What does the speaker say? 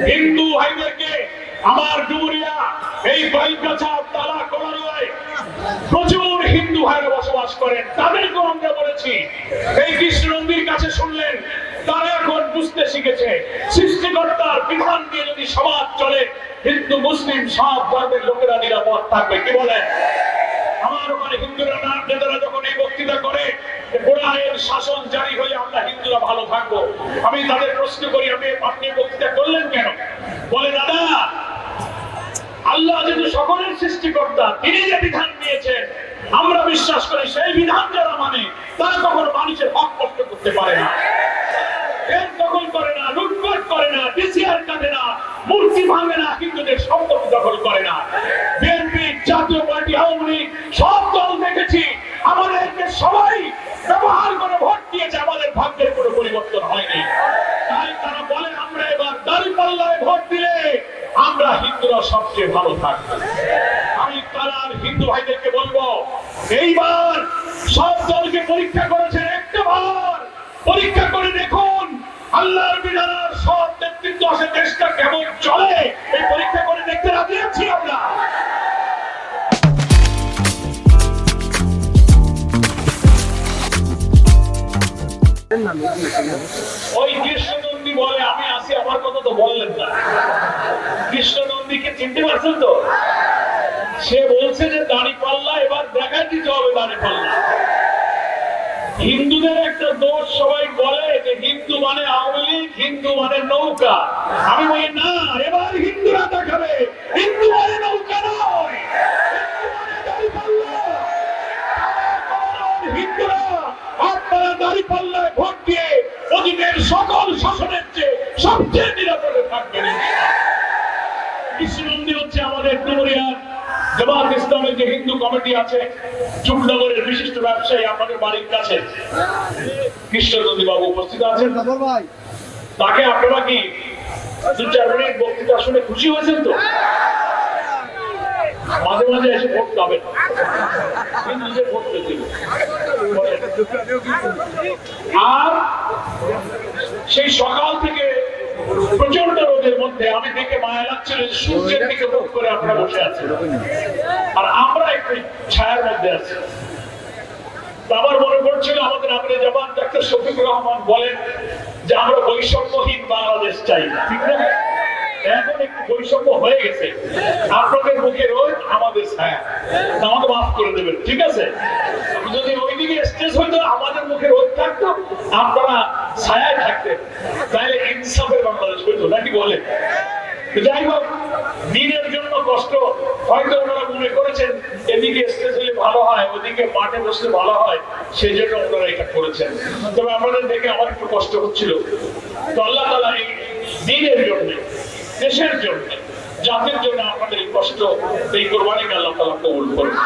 হিন্দু ভাইদেরকে আমার ডুমুরিয়া এই বাইকাছা তালা কোলারোয় প্রচুর হিন্দু ভাইরা বসবাস করেন, তাদেরকেও আমরা বলেছি এই কৃষ্ণ নন্দীর কাছে শুনলেন, তারা এখন বুঝতে শিখেছে সৃষ্টিকর্তার বিধান দিয়ে যদি সমাজ চলে হিন্দু মুসলিম সব ধর্মের লোকেরা নিরাপদ থাকবে। কি বলেন? আমার ওখানে হিন্দুরা নেতারা যখন এই বক্তৃতা করে গোড়ায়ের শাসন জারি হলে আমরা হিন্দুরা ভালো থাকবো, আমি তাদের প্রশ্ন করি আপনি বক্তৃতা করলেন কেন? বলে দাদা, আল্লাহ যেহেতু সকলের সৃষ্টিকর্তা, তিনি যে বিধান দিয়েছেন আমরা বিশ্বাস করি সেই বিধান যারা মানে তারা কখনো মানুষের হক কষ্ট করতে পারে না, দখল করে না, লুটপাট করে না, ডিসিআর কাটে না, মূর্তি ভাঙে না, হিন্দুদের সম্পত্তি দখল করে না। বিএনপি, জাতীয় পার্টি, আওয়ামী লীগ সব দল দেখেছি আমাদেরকে সবাই ব্যবহার করে ভোট দিয়েছে, আমাদের ভাগ্যের কোনো পরিবর্তন হয়নি। তাই তারা বলে আমরা এবার দাঁড়িপাল্লায় ভোট দিলে আমরা হিন্দুরা সবচেয়ে ভালো থাকবো। আমি তারার হিন্দু ভাইদেরকে বলবো, এইবার সব দলকে পরীক্ষা করেছেন, একটা বার পরীক্ষা করে দেখুন আল্লাহর বিধানের সব নেতৃত্ব আসে দেশটা কেমন চলে, এই পরীক্ষা করে দেখতে রাজি আছি আমরা। ওই কৃষ্ণনন্দী বলে আমি আসি, আমার কথা তো বললেন না। কৃষ্ণনন্দীকে চিনতে পারছেন তো? সে বলছে যে দাঁড়িপাল্লা এবার দেখা দিতে হবে দাঁড়িপাল্লা। হিন্দুদের একটা দোষ, সবাই বলে যে হিন্দু মানে আওয়ামী লীগ, হিন্দু মানে নৌকা। আমি বলি না, এবার হিন্দুরা দেখাবে হিন্দু মানে নৌকা নয়, হিন্দুরা আপনারা দাঁড়িপাল্লায় ভোট দিয়ে অধীনের সকল শাসনের চেয়ে সবচেয়ে নিরাপদে থাকবেন। কৃষ্ণনন্দী হচ্ছে আমাদের ডুমুরিয়ার জামাত ইসলামের যে হিন্দু কমিটি আছে, চুকনগরের বিশিষ্ট ব্যবসায়ী, আপনাদের বাড়ির কাছে কৃষ্ণনন্দী বাবু উপস্থিত আছেন। তাকে আপনারা কি 2-4 মিনিট বক্তৃতা শুনে খুশি হয়েছেন তো? মাঝে মাঝে এসে ভোট পাবেন, হিন্দুদের ভোট পেতে। আর সেই সকাল থেকে প্রচন্ড রোদের মধ্যে আমি দেখে মায়া লাগছিল সূর্যের দিকে মুখ করে আপনারা বসে আছেন, আর আমরা একটু ছায়ার মধ্যে আছি। আমার মনে পড়ছিল আমাদের আমিরে জামাত ডাক্তার শফিকুর রহমান বলেন যে আমরা বৈষম্যহীন বাংলাদেশ চাই, ঠিক না? এখন একটু বৈষম্য হয়ে গেছে, আপনাদের মুখে রোদ আমাদের ছায়া, আমাকে মাফ করে দেবেন, ঠিক আছে? যদি ওইদিকে স্টেজ হইতো আমাদের মুখে রোদ থাকতো, আপনারা ছায়ায় থাকতেন, তাহলে ইনসাফের বাংলাদেশ হইতো, নাকি বলে? যাই হোক, দিনের জন্য কষ্ট হয়তো ওনারা মনে করেছেন এদিকে স্টেজ হলে ভালো হয়, ওদিকে মাঠে বসলে ভালো হয়, সেই জন্য ওনারা এটা করেছেন। তবে আমাদের দেখে আমার একটু কষ্ট হচ্ছিল। তো আল্লাহ তাআলা এই দিনের জন্য, দেশের জন্য, জাতির জন্য আপনাদের এই কষ্ট, এই কোরবানিকে আল্লাহ তাআলা কবুল করুন।